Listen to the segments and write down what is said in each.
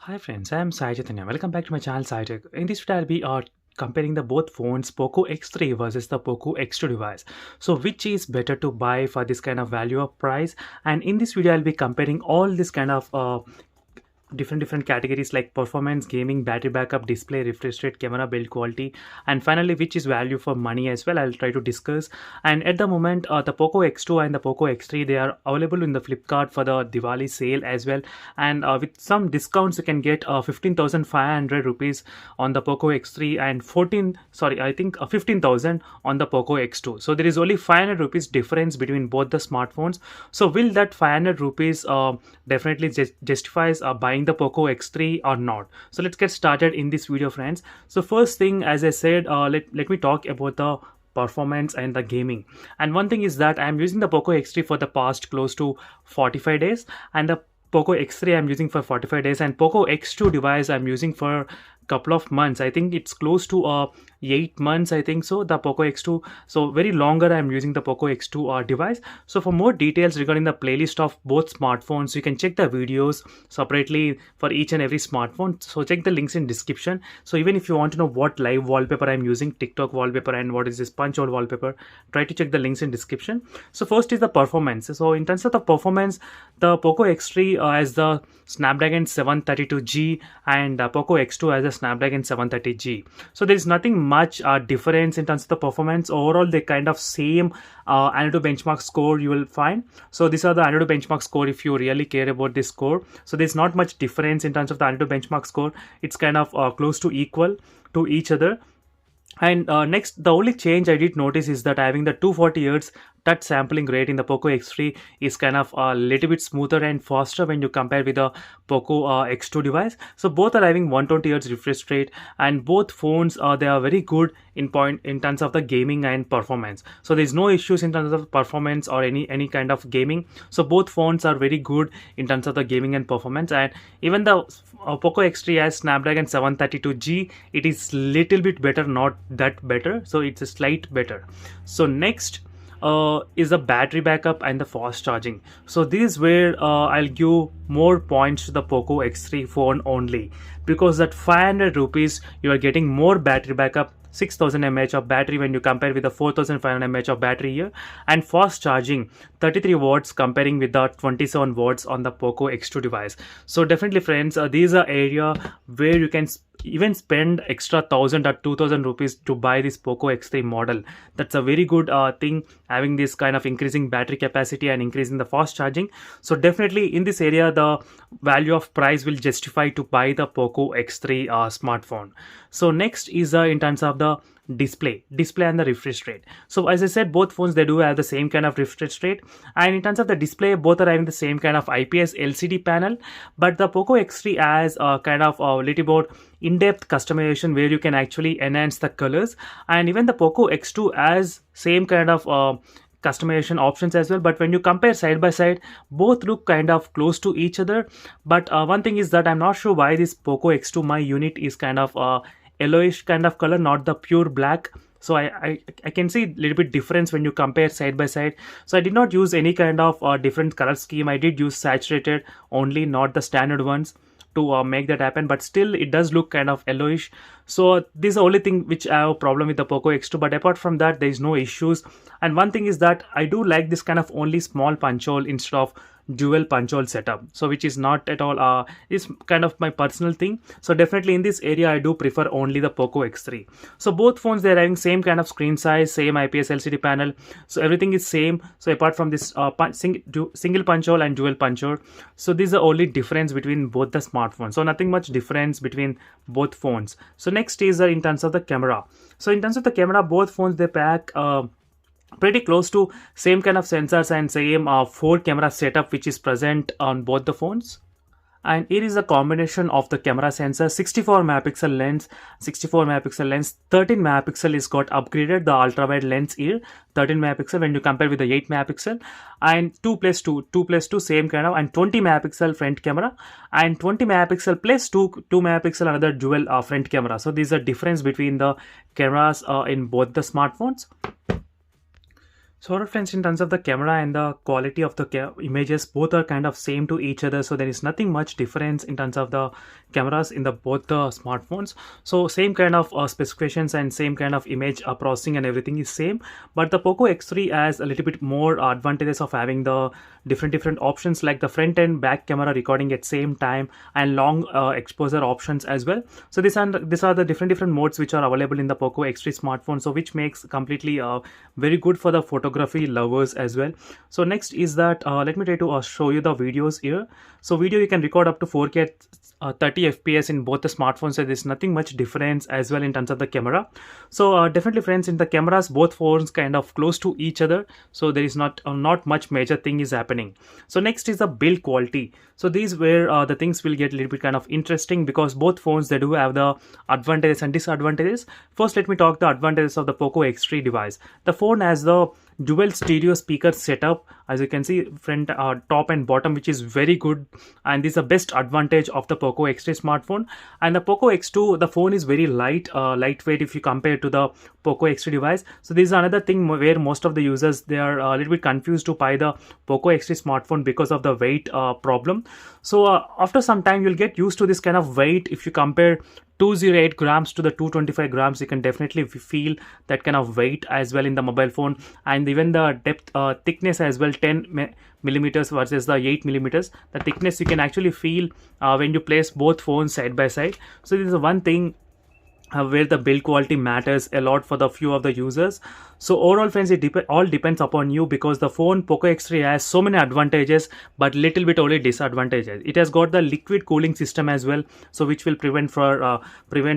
Hi friends, I am Sai Chaitanya. Welcome back to my channel Sai Tech. In this video, I'll be comparing the both phones Poco X3 versus the Poco X2 device. So which is better to buy for this kind of value of price? And in this video, I'll be comparing all this kind of different categories like performance, gaming, battery backup, display, refresh rate, camera, build quality, and finally which is value for money as well. I'll try to discuss. And at the moment, the Poco X2 and the Poco X3, they are available in the Flipkart for the Diwali sale as well, and with some discounts you can get 15,500 rupees on the Poco X3 and 15,000 on the Poco X2. So there is only 500 rupees difference between both the smartphones. So will that 500 rupees definitely justifies buying the Poco X3 or not? So let's get started in this video, friends. So first thing, as I said, let me talk about the performance and the gaming. And one thing is that I am using the Poco X3 for the past close to 45 days, and the Poco X3 I'm using for 45 days, and Poco X2 device I'm using for couple of months. I think it's close to 8 months, I think so, the Poco X2. So very longer I'm using the Poco X2 device. So for more details regarding the playlist of both smartphones, you can check the videos separately for each and every smartphone. So check the links in description. So even if you want to know what live wallpaper I'm using, TikTok wallpaper, and what is this punch hole wallpaper, try to check the links in description. So first is the performance. So in terms of the performance, the Poco X3 has the Snapdragon 732G and Poco X2 has a Snapdragon 730G. So there is nothing much difference in terms of the performance. Overall, they kind of same Antutu benchmark score you will find. So these are the Antutu benchmark score if you really care about this score. So there's not much difference in terms of the Antutu benchmark score. It's kind of close to equal to each other. And next, the only change I did notice is that having the 240 Hz touch sampling rate in the Poco X3 is kind of a little bit smoother and faster when you compare with the Poco X2 device. So both are having 120 Hz refresh rate, and both phones they are very good in terms of the gaming and performance. So there's no issues in terms of performance or any kind of gaming. So both phones are very good in terms of the gaming and performance. And even the Poco X3 has Snapdragon 732G. It is little bit better, not that better. So it's a slight better. So next is the battery backup and the fast charging. So this is where I'll give more points to the Poco X3 phone only, because that 500 rupees you are getting more battery backup, 6000 mAh of battery when you compare with the 4500 mAh of battery here, and fast charging 33 watts comparing with the 27 watts on the Poco X2 device. So definitely friends, these are area where you can even spend extra 1000 or 2000 rupees to buy this Poco X3 model. That's a very good thing, having this kind of increasing battery capacity and increasing the fast charging. So definitely in this area, the value of price will justify to buy the Poco X3 smartphone. So next is in terms of the display and the refresh rate. So as I said, both phones, they do have the same kind of refresh rate, and in terms of the display, both are having the same kind of IPS LCD panel, but the Poco X3 has kind of a little more in-depth customization where you can actually enhance the colors, and even the Poco X2 has same kind of customization options as well. But when you compare side by side, both look kind of close to each other. But one thing is that I'm not sure why this Poco X2, my unit is kind of yellowish kind of color, not the pure black. So I can see a little bit difference when you compare side by side. So I did not use any kind of different color scheme. I did use saturated only, not the standard ones, to make that happen, but still it does look kind of yellowish. So this is the only thing which I have a problem with the Poco X2, but apart from that, there is no issues. And one thing is that I do like this kind of only small punch hole instead of dual punch hole setup, so which is not at all is kind of my personal thing. So definitely in this area I do prefer only the Poco X3. So both phones, they're having same kind of screen size, same IPS LCD panel, so everything is same. So apart from this single punch hole and dual punch hole, so this is the only difference between both the smartphones. So nothing much difference between both phones. So next is in terms of the camera. So in terms of the camera, both phones, they pack pretty close to same kind of sensors and same 4 camera setup which is present on both the phones. And here is a combination of the camera sensor: 64 megapixel lens, 13 megapixel is got upgraded, the ultra wide lens here 13 megapixel when you compare with the 8 megapixel, and 2 plus 2 same kind of, and 20 megapixel front camera, and 20 megapixel plus 2 megapixel another dual front camera. So these are difference between the cameras in both the smartphones. So alright friends, in terms of the camera and the quality of the images, both are kind of same to each other. So there is nothing much difference in terms of the cameras in the both the smartphones. So same kind of specifications and same kind of image processing and everything is same. But the Poco X3 has a little bit more advantages of having the different options like the front and back camera recording at same time and long exposure options as well. So these are the different modes which are available in the Poco X3 smartphone. So which makes completely very good for the photography lovers as well. So next is that let me try to show you the videos here. So video you can record up to 4K 30 fps in both the smartphones, so there's nothing much difference as well in terms of the camera. So definitely friends, in the cameras both phones kind of close to each other, so there is not much major thing is happening. So next is the build quality. So these where the things will get a little bit kind of interesting, because both phones they do have the advantages and disadvantages. First let me talk the advantages of the Poco X3 device. The phone has the dual stereo speaker setup, as you can see front, top and bottom, which is very good, and this is the best advantage of the Poco X3 smartphone. And the Poco X2, the phone is very lightweight if you compare to the Poco X3 device. So this is another thing where most of the users they are a little bit confused to buy the Poco X3 smartphone because of the weight problem. So after some time you'll get used to this kind of weight. If you compare 208 grams to the 225 grams, you can definitely feel that kind of weight as well in the mobile phone. And even the depth thickness as well, 10 millimeters versus the 8 millimeters, the thickness you can actually feel when you place both phones side by side. So this is one thing where the build quality matters a lot for the few of the users. So overall friends, it all depends upon you, because the phone Poco X3 has so many advantages but little bit only disadvantages. It has got the liquid cooling system as well, so which will prevent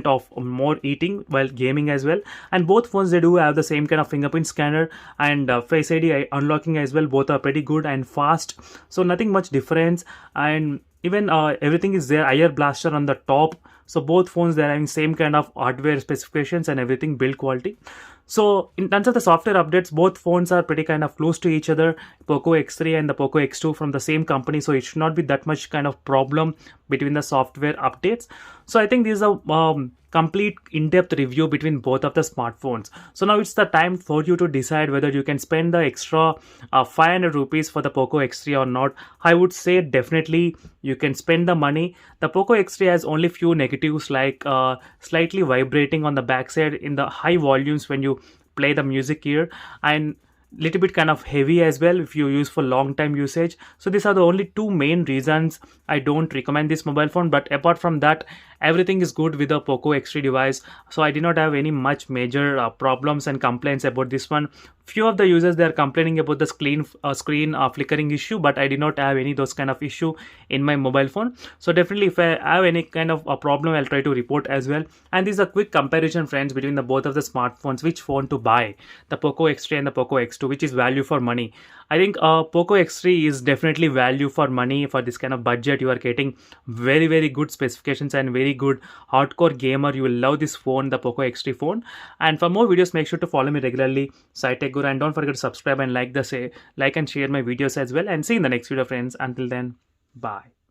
of more eating while gaming as well. And both phones they do have the same kind of fingerprint scanner and Face ID unlocking as well. Both are pretty good and fast, so nothing much difference. And even everything is there, IR blaster on the top. So both phones they're having same kind of hardware specifications and everything, build quality. So in terms of the software updates, both phones are pretty kind of close to each other, Poco X3 and the Poco X2 from the same company, so it should not be that much kind of problem between the software updates. So I think this is a complete in-depth review between both of the smartphones. So now it's the time for you to decide whether you can spend the extra 500 rupees for the Poco X3 or not. I would say definitely you can spend the money. The Poco X3 has only few negatives like slightly vibrating on the backside in the high volumes when you play the music here, and little bit kind of heavy as well if you use for long time usage. So these are the only two main reasons I don't recommend this mobile phone. But apart from that, everything is good with the Poco X3 device. So I did not have any much major problems and complaints about this one. Few of the users they are complaining about the screen flickering issue, but I did not have any those kind of issue in my mobile phone. So definitely if I have any kind of a problem, I'll try to report as well. And this is a quick comparison friends between the both of the smartphones, which phone to buy, the Poco X3 and the Poco X2, which is value for money. I think Poco X3 is definitely value for money. For this kind of budget, you are getting very good specifications and very good hardcore gamer. You will love this phone, the Poco X3 phone. And for more videos, make sure to follow me regularly, SciTech and don't forget to subscribe and like and share my videos as well. And see you in the next video friends. Until then, bye.